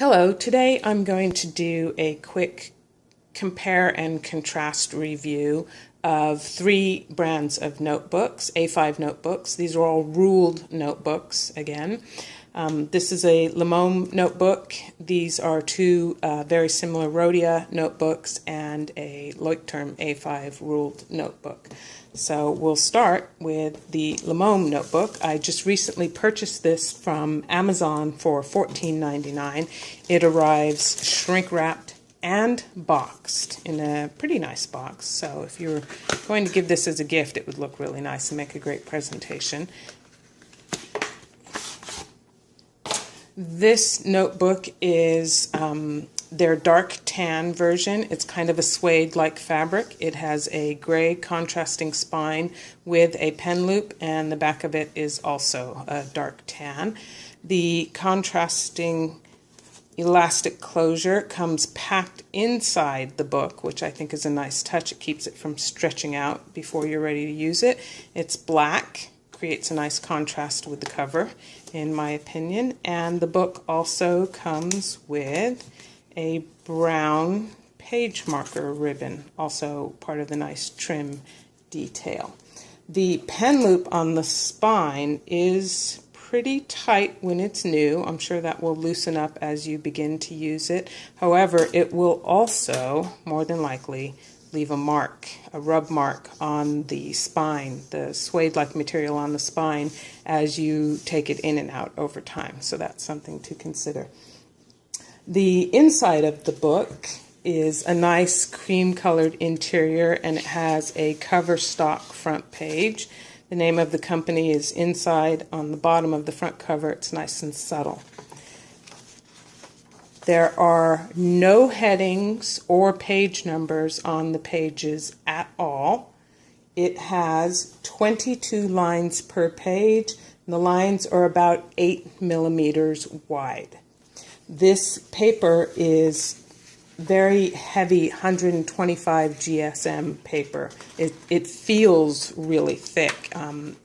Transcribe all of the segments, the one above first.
Hello, today I'm going to do a quick compare and contrast review of three brands of notebooks, A5 notebooks. These are all ruled notebooks again. This is a Lemome notebook. These are two very similar Rhodia notebooks and a Leuchtturm A5 ruled notebook. So we'll start with the Lemome notebook. I just recently purchased this from Amazon for $14.99. It arrives shrink wrapped and boxed in a pretty nice box. So if you're going to give this as a gift, it would look really nice and make a great presentation. This notebook is their dark tan version. It's kind of a suede-like fabric. It has a gray contrasting spine with a pen loop, and the back of it is also a dark tan. The contrasting elastic closure comes packed inside the book, which I think is a nice touch. It keeps it from stretching out before you're ready to use it. It's black, creates a nice contrast with the cover, in my opinion. And the book also comes with a brown page marker ribbon, also part of the nice trim detail. The pen loop on the spine is pretty tight when it's new. I'm sure that will loosen up as you begin to use it. However, it will also, more than likely, leave a mark, a rub mark on the spine, the suede-like material on the spine, as you take it in and out over time. So that's something to consider. The inside of the book is a nice cream-colored interior, and it has a cover stock front page. The name of the company is inside on the bottom of the front cover. It's nice and subtle. There are no headings or page numbers on the pages at all. It has 22 lines per page, and the lines are about 8 millimeters wide. This paper is very heavy 125 GSM paper. It feels really thick.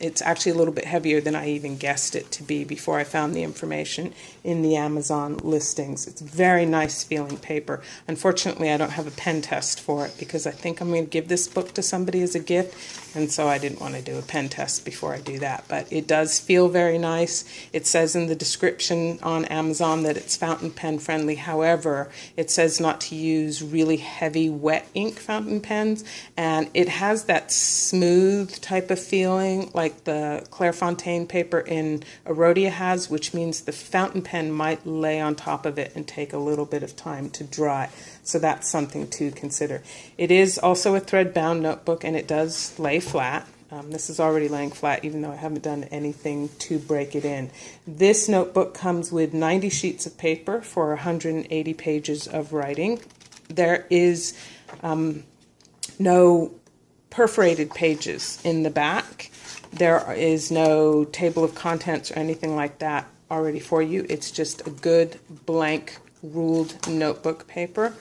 It's actually a little bit heavier than I even guessed it to be before I found the information in the Amazon listings. It's very nice feeling paper. Unfortunately, I don't have a pen test for it because I think I'm going to give this book to somebody as a gift, and so I didn't want to do a pen test before I do that. But it does feel very nice. It says in the description on Amazon that it's fountain pen friendly. However, it says not to use really heavy wet ink fountain pens, and it has that smooth type of feeling like the Clairefontaine paper in Rhodia has, which means the fountain pen might lay on top of it and take a little bit of time to dry. So that's something to consider. It is also a thread-bound notebook, and it does lay flat. This is already laying flat, even though I haven't done anything to break it in. This notebook comes with 90 sheets of paper for 180 pages of writing. There is no perforated pages in the back. There is no table of contents or anything like that already for you. It's just a good blank ruled notebook paper.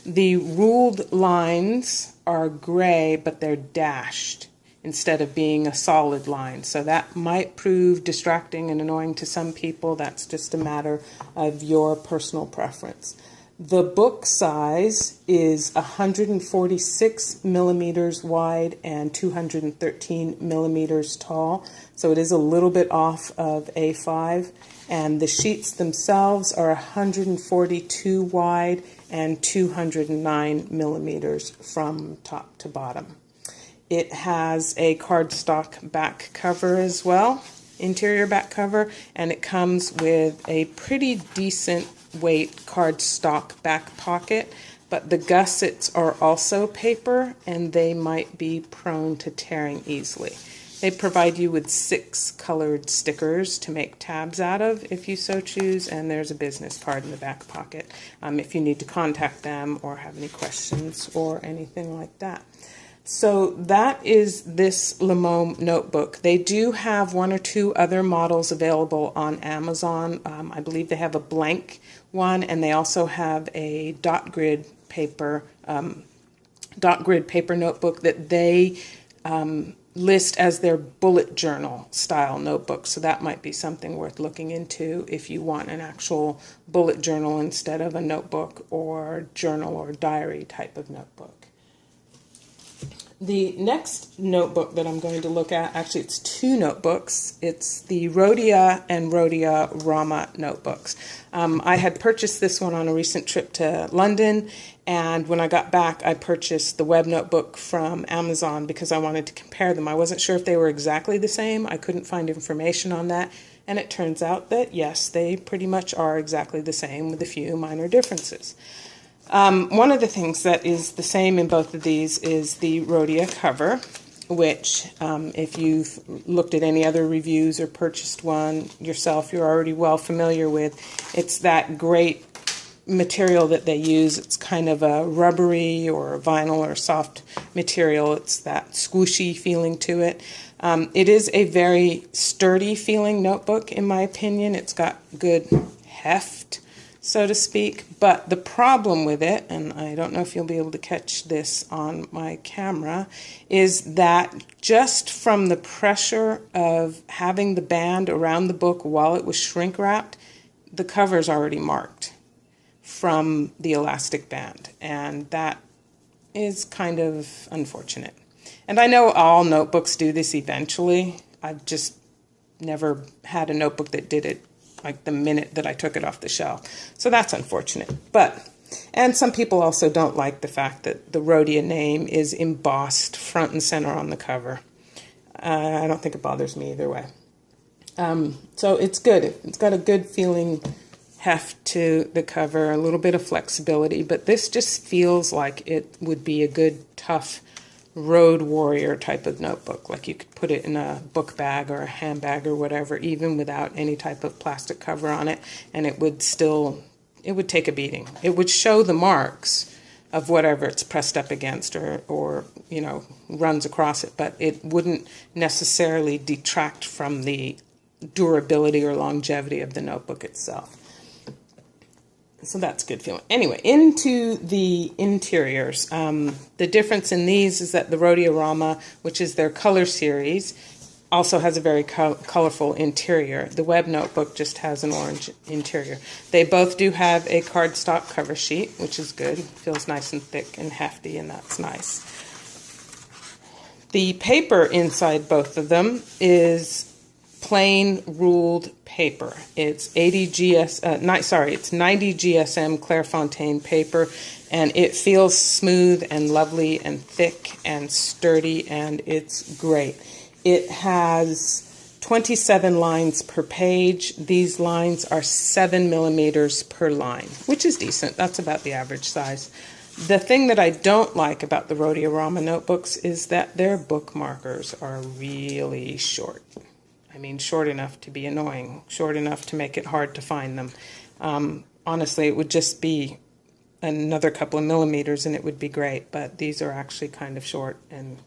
The ruled lines are gray, but they're dashed instead of being a solid line. So that might prove distracting and annoying to some people. That's just a matter of your personal preference. The book size is 146 millimeters wide and 213 millimeters tall. So it is a little bit off of A5. And the sheets themselves are 142 wide and 209 millimeters from top to bottom. It has a cardstock back cover as well, interior back cover, and it comes with a pretty decent weight cardstock back pocket, but the gussets are also paper and they might be prone to tearing easily. They provide you with 6 colored stickers to make tabs out of if you so choose, and there's a business card in the back pocket if you need to contact them or have any questions or anything like that. So that is this Lemome notebook. They do have 1 or 2 other models available on Amazon. I believe they have a blank one, and they also have a dot grid paper notebook that they list as their bullet journal style notebook. So that might be something worth looking into if you want an actual bullet journal instead of a notebook or journal or diary type of notebook. The next notebook that I'm going to look at, actually it's two notebooks. It's the Rhodia and Rhodiarama notebooks. I had purchased this one on a recent trip to London, and when I got back I purchased the web notebook from Amazon because I wanted to compare them. I wasn't sure if they were exactly the same. I couldn't find information on that, and it turns out that yes, they pretty much are exactly the same with a few minor differences. One of the things that is the same in both of these is the Rhodia cover, which if you've looked at any other reviews or purchased one yourself, you're already well familiar with. It's that great material that they use. It's kind of a rubbery or a vinyl or soft material. It's that squishy feeling to it. It is a very sturdy feeling notebook in my opinion. It's got good heft, so to speak, but the problem with it, and I don't know if you'll be able to catch this on my camera, is that just from the pressure of having the band around the book while it was shrink wrapped, the cover's already marked from the elastic band, and that is kind of unfortunate. And I know all notebooks do this eventually. I've just never had a notebook that did it like the minute that I took it off the shelf. So that's unfortunate. And some people also don't like the fact that the Rhodia name is embossed front and center on the cover. I don't think it bothers me either way. So it's good. It's got a good feeling heft to the cover, a little bit of flexibility, but this just feels like it would be a good, tough road warrior type of notebook. Like you could put it in a book bag or a handbag or whatever, even without any type of plastic cover on it, and it would take a beating. It would show the marks of whatever it's pressed up against or you know, runs across it, but it wouldn't necessarily detract from the durability or longevity of the notebook itself. So that's good feeling. Anyway, into the interiors. The difference in these is that the Rhodiarama, which is their color series, also has a very colorful interior. The web notebook just has an orange interior. They both do have a cardstock cover sheet, which is good. It feels nice and thick and hefty, and that's nice. The paper inside both of them is plain ruled paper. It's 90 GSM Clairefontaine paper, and it feels smooth and lovely and thick and sturdy, and it's great. It has 27 lines per page. These lines are 7 millimeters per line, which is decent. That's about the average size. The thing that I don't like about the Rhodiarama notebooks is that their book markers are really short. I mean, short enough to be annoying, short enough to make it hard to find them. Honestly, it would just be another couple of millimeters and it would be great, but these are actually kind of short and,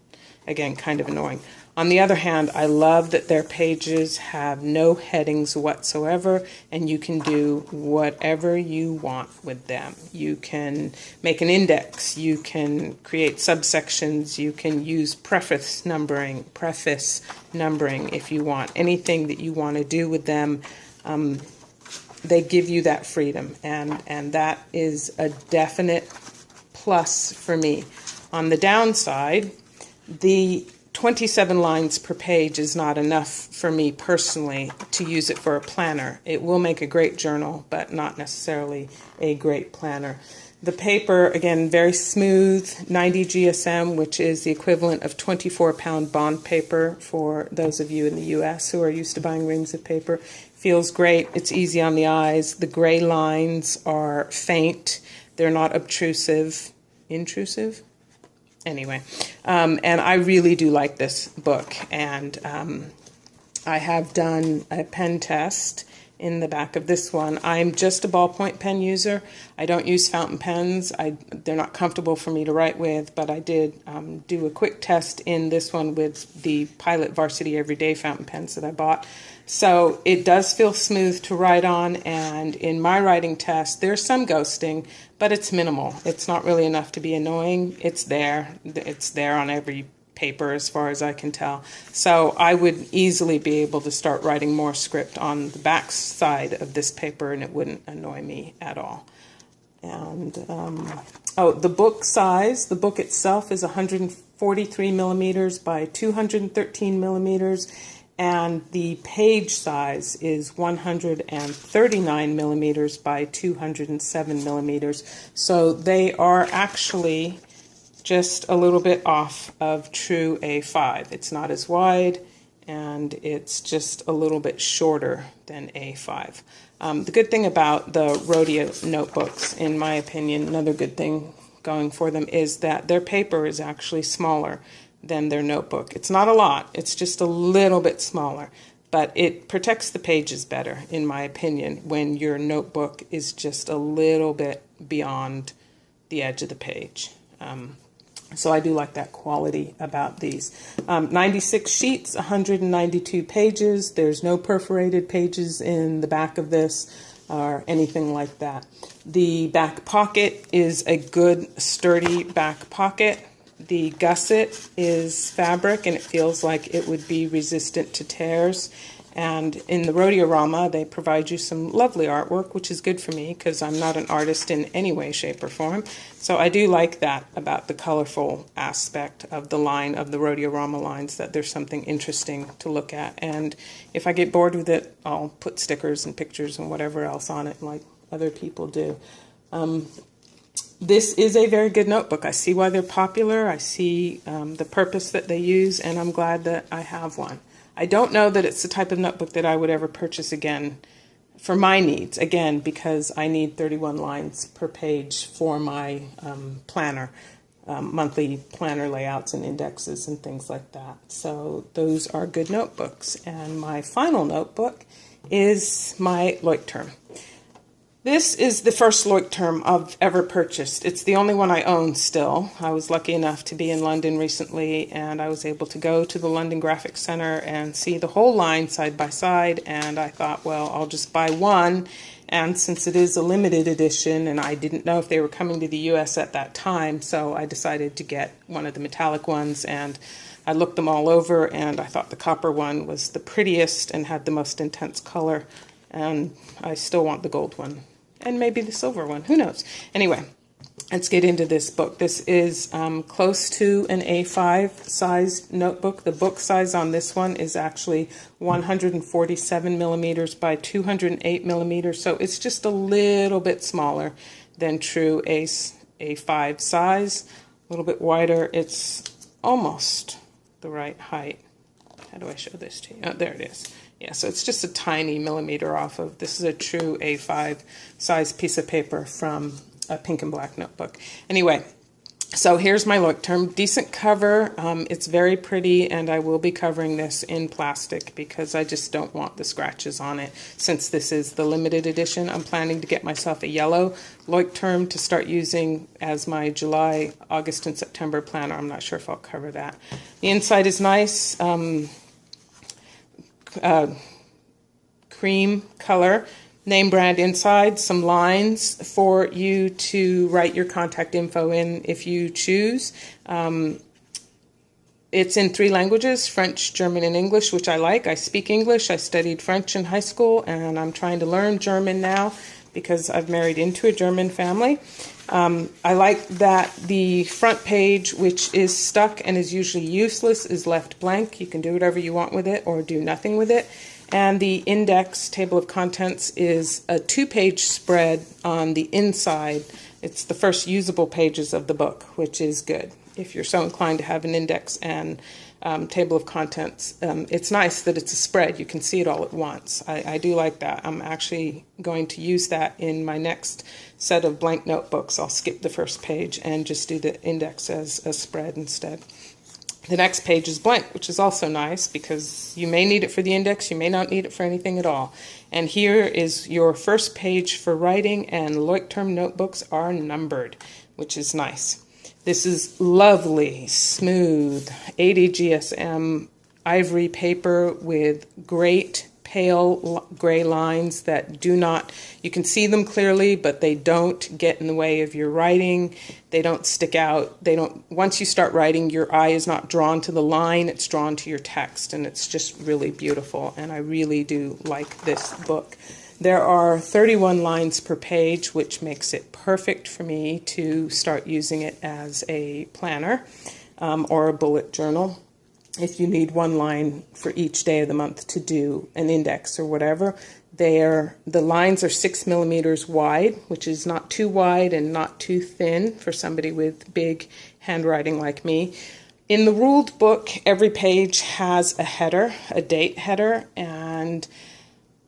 again, kind of annoying. On the other hand, I love that their pages have no headings whatsoever, and you can do whatever you want with them. You can make an index, you can create subsections, you can use preface numbering if you want. Anything that you want to do with them, they give you that freedom, and that is a definite plus for me. On the downside, the 27 lines per page is not enough for me personally to use it for a planner. It will make a great journal, but not necessarily a great planner. The paper, again, very smooth, 90 GSM, which is the equivalent of 24-pound bond paper for those of you in the U.S. who are used to buying reams of paper. Feels great. It's easy on the eyes. The gray lines are faint. They're not obtrusive. Intrusive? Anyway, and I really do like this book, and I have done a pen test in the back of this one. I'm just a ballpoint pen user. I don't use fountain pens. They're not comfortable for me to write with, but I did do a quick test in this one with the Pilot Varsity Everyday fountain pens that I bought. So it does feel smooth to write on, and in my writing test, there's some ghosting, but it's minimal. It's not really enough to be annoying. It's there. It's there on every paper as far as I can tell. So I would easily be able to start writing more script on the back side of this paper, and it wouldn't annoy me at all. And, oh, the book size, the book itself is 143 millimeters by 213 millimeters, and the page size is 139 millimeters by 207 millimeters. So they are actually just a little bit off of true A5. It's not as wide, and it's just a little bit shorter than A5. The good thing about the Rhodia notebooks, in my opinion, another good thing going for them, is that their paper is actually smaller than their notebook. It's not a lot, it's just a little bit smaller, but it protects the pages better, in my opinion, when your notebook is just a little bit beyond the edge of the page. So I do like that quality about these. 96 sheets, 192 pages. There's no perforated pages in the back of this or anything like that. The back pocket is a good, sturdy back pocket. The gusset is fabric, and it feels like it would be resistant to tears. And in the Rhodiarama, they provide you some lovely artwork, which is good for me because I'm not an artist in any way, shape, or form. So I do like that about the colorful aspect of the line of the Rhodiarama lines, that there's something interesting to look at. And if I get bored with it, I'll put stickers and pictures and whatever else on it like other people do. This is a very good notebook. I see why they're popular. I see the purpose that they use, and I'm glad that I have one. I don't know that it's the type of notebook that I would ever purchase again for my needs, again, because I need 31 lines per page for my planner, monthly planner layouts and indexes and things like that. So those are good notebooks. And my final notebook is my Leuchtturm. This is the first Leuchtturm I've ever purchased. It's the only one I own still. I was lucky enough to be in London recently, and I was able to go to the London Graphics Center and see the whole line side by side, and I thought, well, I'll just buy one. And since it is a limited edition, and I didn't know if they were coming to the US at that time, so I decided to get one of the metallic ones, and I looked them all over, and I thought the copper one was the prettiest and had the most intense color, and I still want the gold one. And maybe the silver one, who knows? Anyway, let's get into this book. This is close to an A5 sized notebook. The book size on this one is actually 147 millimeters by 208 millimeters, so it's just a little bit smaller than true A5 size. A little bit wider. It's almost the right height. How do I show this to you? Oh, there it is. Yeah, so it's just a tiny millimeter off of, this is a true A5 size piece of paper from a pink and black notebook. Anyway, so here's my Leuchtturm. Decent cover. It's very pretty, and I will be covering this in plastic because I just don't want the scratches on it. Since this is the limited edition, I'm planning to get myself a yellow Leuchtturm to start using as my July, August, and September planner. I'm not sure if I'll cover that. The inside is nice. Cream color, name brand inside, some lines for you to write your contact info in if you choose. It's in 3 languages, French, German, and English, which I like. I speak English. I studied French in high school, and I'm trying to learn German now because I've married into a German family. I like that the front page, which is stuck and is usually useless, is left blank. You can do whatever you want with it or do nothing with it. And the index table of contents is a 2-page spread on the inside. It's the first usable pages of the book, which is good. If you're so inclined to have an index and table of contents, it's nice that it's a spread. You can see it all at once. I do like that. I'm actually going to use that in my next set of blank notebooks. I'll skip the first page and just do the index as a spread instead. The next page is blank, which is also nice because you may need it for the index, you may not need it for anything at all. And here is your first page for writing, and Leuchtturm notebooks are numbered, which is nice. This is lovely, smooth, 80 GSM ivory paper with great pale gray lines that do not, you can see them clearly, but they don't get in the way of your writing. They don't stick out. They don't, once you start writing, your eye is not drawn to the line, it's drawn to your text, and it's just really beautiful, and I really do like this book. There are 31 lines per page, which makes it perfect for me to start using it as a planner or a bullet journal. If you need one line for each day of the month to do an index or whatever, the lines are 6 millimeters wide, which is not too wide and not too thin for somebody with big handwriting like me. In the ruled book, every page has a header, a date header, and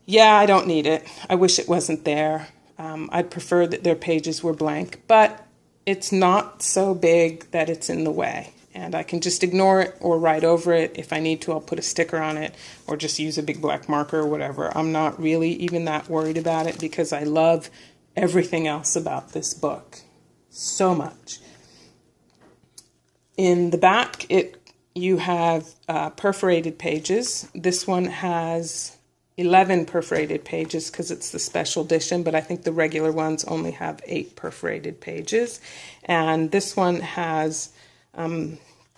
yeah, I don't need it. I wish it wasn't there. I'd prefer that their pages were blank, but it's not so big that it's in the way. And I can just ignore it or write over it. If I need to, I'll put a sticker on it or just use a big black marker or whatever. I'm not really even that worried about it because I love everything else about this book so much. In the back, you have perforated pages. This one has 11 perforated pages because it's the special edition, but I think the regular ones only have 8 perforated pages. And this one has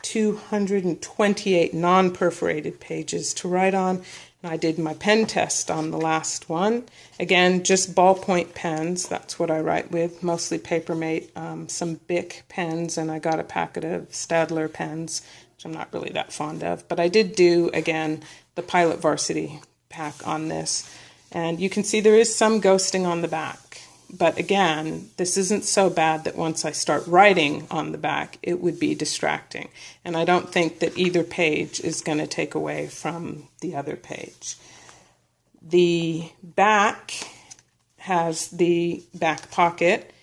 228 non-perforated pages to write on. And I did my pen test on the last one. Again, just ballpoint pens. That's what I write with, mostly Papermate, some Bic pens, and I got a packet of Staedtler pens, which I'm not really that fond of. But I did do, again, the Pilot Varsity pack on this. And you can see there is some ghosting on the back. But again, this isn't so bad that once I start writing on the back, it would be distracting. And I don't think that either page is going to take away from the other page. The back has the back pocket,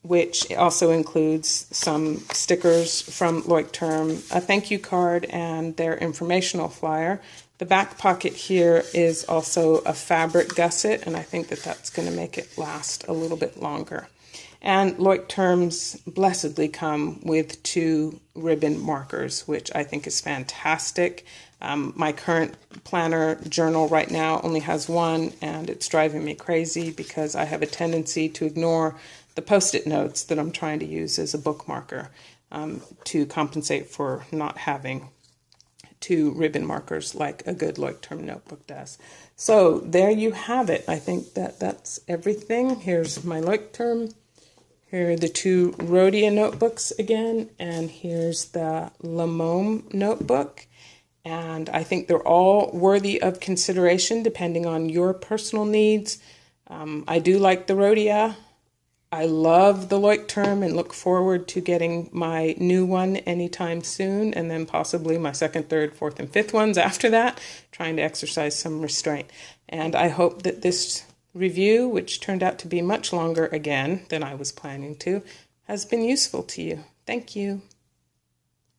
which also includes some stickers from Leuchtturm, a thank you card, and their informational flyer. The back pocket here is also a fabric gusset, and I think that that's going to make it last a little bit longer. And Leuchtturms blessedly come with 2 ribbon markers, which I think is fantastic. My current planner journal right now only has 1, and it's driving me crazy because I have a tendency to ignore the post-it notes that I'm trying to use as a bookmarker to compensate for not having 2 ribbon markers like a good Leuchtturm notebook does. So there you have it. I think that that's everything. Here's my Leuchtturm. Here are the 2 Rhodia notebooks again, and here's the Lemome notebook. And I think they're all worthy of consideration depending on your personal needs. I do like the Rodya. I love the Leuchtturm and look forward to getting my new one anytime soon, and then possibly my 2nd, 3rd, 4th, and 5th ones after that, trying to exercise some restraint. And I hope that this review, which turned out to be much longer again than I was planning to, has been useful to you. Thank you.